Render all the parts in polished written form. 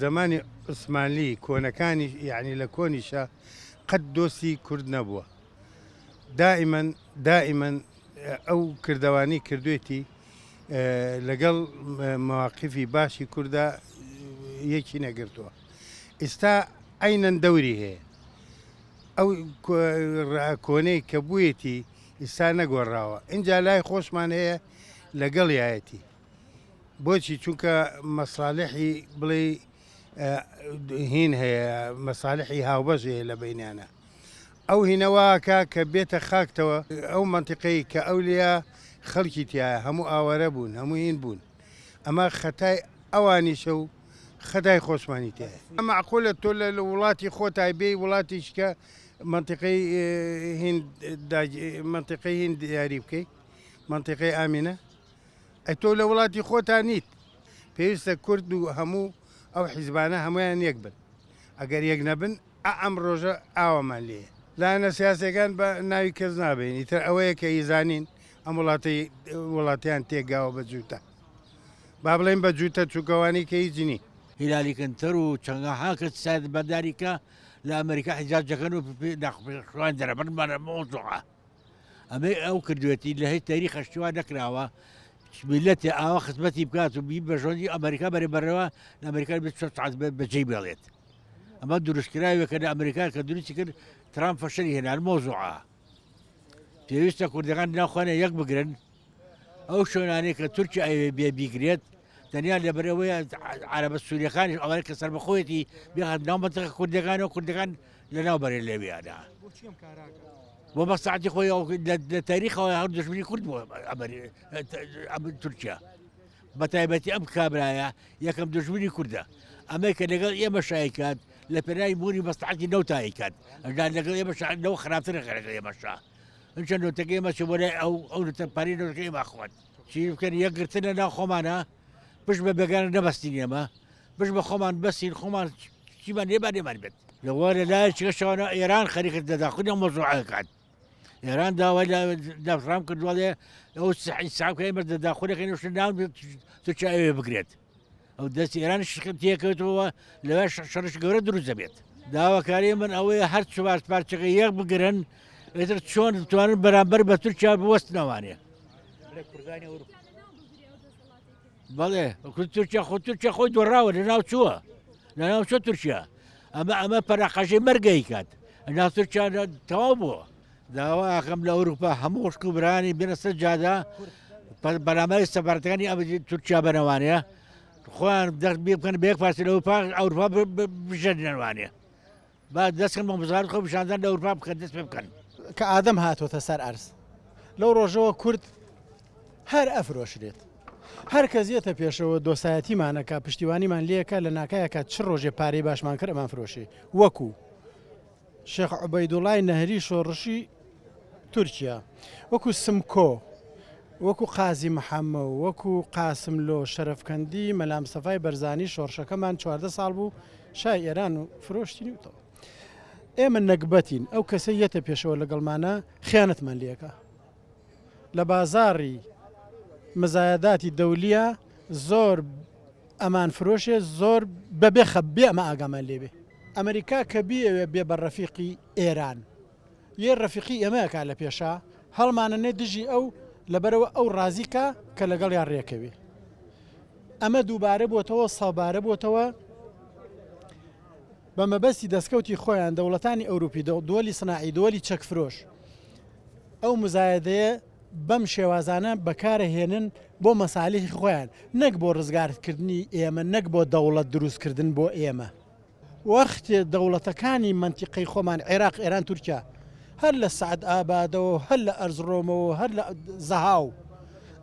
زمانی عوسمانلی کۆنەکانی یعنی لە کۆنیشە قەت دۆستی کورد نەبووە دائیمەن ئەو کردەوانی کردوێتی لەگەڵ مواقفی باشی کووردا یەکی نەگرتووە ئێستا ئەینەن دەوری هەیە ئەو کۆنەی کە بوویەتی ئێستا نەگۆڕاوە اینجا لای خۆشمان هەیە لەگەڵ یایەتی بۆچی چونکە مەساڵحی بڵێ هین هەیە مەساڵحی هاوبەش هەیە لە بینیانە ئەو هینەواکە کە بێتە خاکتەوە ئەو منتیقەی کە ئەولیا خەڵکی تایە هەموو ئاوەرە بوون هەموو هین بوون ئەمە خەتای ئەوانیشە و خەتای خۆشمانی تایە ئەمە معقولە تۆ لە وڵاتی خۆتای بێ وڵاتیشکە منتیقەی هین دیاری بکەیت منتیقەی ئامینە ئەی تۆ لە وڵاتی خۆتان نیت پێویستە کورد و هەموو ئەو حیزبانە هەمویان یەک بن ئەگەر یەک نەبن ئەم ڕۆژە ئاوامان لێە لاەنە سیاسەکان بە ناوی کەس نابێن ئیتر ئەوەیە کە ئیزانین ئەم وڵاتیان تێگاوە بە جووتە با بڵێن بە جووتە چووکەوانی کە هیچنی هیلالیکەنتەر و چەنگەها کە سایت بەداریکە لە ئەمریکا حیجاجەکەن و ناخوان دەرەبەرمانە مۆزوعە ئەمە ئەو کردوێتی لە هیچ تاریخ خەشتیوا نەکراوە میلەتی ئاوا خزمەتی بکات و بی بەژۆنی ئەمریکا بەرەبەرەوە لە ئەمریکا بەجێی بێڵێت ئەمە دروستکراوێکە لە ئەمریکا کە دروستی کرد ترامپ فەشەری هێنان مۆزوعە پێویستە کوردەکان ناوخواانە یەک بگرن ئەو شوێنانەیە کە تورکی ئەوێ بێ بیگرێت تەنیا لەبەرەوەی عەرەبە سووریەکانی ئەوانە کە سەربەخۆیەتی بێخات ناو منتیقە کوردەکانەوە کوردەکان لەناو بەرێ لەوێیانە بۆ مەساعەتی خۆی لە تاریخەوە هەر دژمنی کورد بووە تورکیا بە تایبەتی ئەم کابرایە یەکەم دژمنی کووردە ئەمەی کە لەگەڵ ئێمە شایکات لە پێناوی بوونی مەساعەتی نەوتایکات ئەدا لەگەڵ ئێمەشەوە خراپترە لەگەڵ ئێمەشا ئەچەند نۆتەکە ئێمە چ بۆ لای ئەو پارەی نۆتەکە ئێمە خوات چی بکەن یەکگرتن لە ناو خۆمانە پشت بە بێگانە نەبەستین ئێمە پشت بە خۆمان بەستین خۆمان چیمان لێمان بێت لەوە لە لای چگەشەوەە ئێران خەریکت دەداخونی مۆزوعەکات ئێران داوای دافرام کردوڵێ ئەو ساکە ئێمە دەداخورەکەی نوشتن ناو توچاوێ بگرێت ئەو دەستی ئێران تێکەوتەوە لەوای شەڕش گەورە دروست دەبێت داواکاری من ئەوەیە هەر چوار پارچەکە یەک بگرن ئێتر چۆن توانن بەرامبەر بە تورکیا بوەستنەوانێ بەڵێ تورکیا خۆی دۆڕاوە لەناو چووە لەناو چۆ تورکیا ئەمە پەراقەژەی مەرگەی کات لەناو تورکیا تەواو بووە داواکەم لە ئەوروپا هەموو شک و برانی بێنە سەر جادا بەرامبەری سەفارەتەکانی تورکیا بەنەوانەیە خۆیان دەست بێ بکەن بە یەک پارچە لە ئەوروپا بژێنەوانێ با دەستکەن بە مزارات خۆ پیشاندان لە ئەوروپا بکەن دەست پێ بکەن کە ئادەم هاتوۆتە سەر ئەرز لەو ڕۆژەوە کورد هەر ئەفرۆشرێت هەر کەس یێتە پێشەوە دۆسایەتیمانەکە پشتیوانیمان لێەکە لە ناکایەکە چ ڕۆژێ پارەی باشمان کرد ئەمان فرۆشی وەکو شێخ عوبەیدوڵای نەهری شۆڕشی تورکیا وەکو سمکۆ وەکو قازی محەممە وەکو قاسم لۆ شەرفکەندی مەلام سەفای بەرزانی شۆڕشەکەمان 14 ساڵ بوو شای ئێران و فرۆشتی نیوتەوە ئێمە نەکبەتین ئەو کەسە یەتە پێشەوە لەگەڵمانە خیانەتمان لێەکە لە بازاڕی مزایداتی دەولیە زۆر ئەمان فرۆشێ زۆر بەبێ خەبێ ئەمە ئاگامان لێبێ ئەمریکا کە بیەوێ بێ بە ڕەفیقی ئێران یێ ڕەفیقی ئێمەیەکا لە پێشا هەڵمانە نێ دژی ئەو لەبەرەوە ئەو ڕازیکە کە لەگەڵ یان ڕێکەوێ ئەمە دووبارە بۆتەوە ساڵبارە بۆتەوە بە مەبەستی دەستکەوتی خۆیان دەوڵەتانی ئەوروپی دۆلی سناعی دۆلی چەکفرۆش ئەو مزایدەیە بەم شێوازانە بەکارەهێنن بۆ مەسالیحی خۆیان نەک بۆ ڕزگارکردنی ئێمە نەک بۆ دەوڵەت دروستکردن بۆ ئێمە وەختێ دەوڵەتەکانی منتیقەی خۆمان عێراق ئێران تورکیا هەر لە سعد ئابادەوە هەر لە ئەرزڕۆمەوە هەر لە زەهاو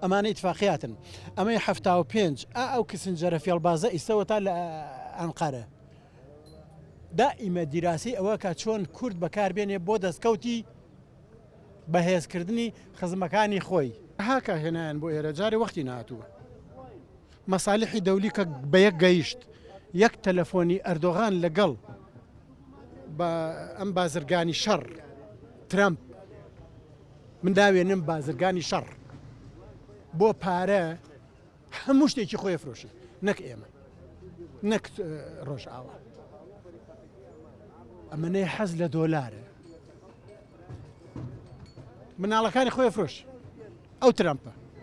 ئەمانە ئیتفاقیاتن ئەمەی 75 ئەو کسنجەرە فێڵبازە ئیسەوە تا لە ئەنقەرە دائیمە دیراسی ئەوە کە چۆن کورد بەکاربێنێ بۆ دەستکەوتی بەهێزکردنی خزمەکانی خۆی هاکە هێنایان بۆ ئێرە جارێ وەختی نهاتووە مەسالیحی دەولی کە بە یەک گەیشت یەک تەلەفۆنی ئەردۆغان لەگەڵ بە ئەم بازرگانی شەڕ ترامپ من داوێنم بازرگانی شەڕ بۆ پارە هەموو شتێکی خۆی فرۆشی نەک ئێمە نەک ڕۆژ ئاوە ئەمەنەی حەز لە دۆلارە مناڵەکانی خۆی فرۆش ئەو ترامپە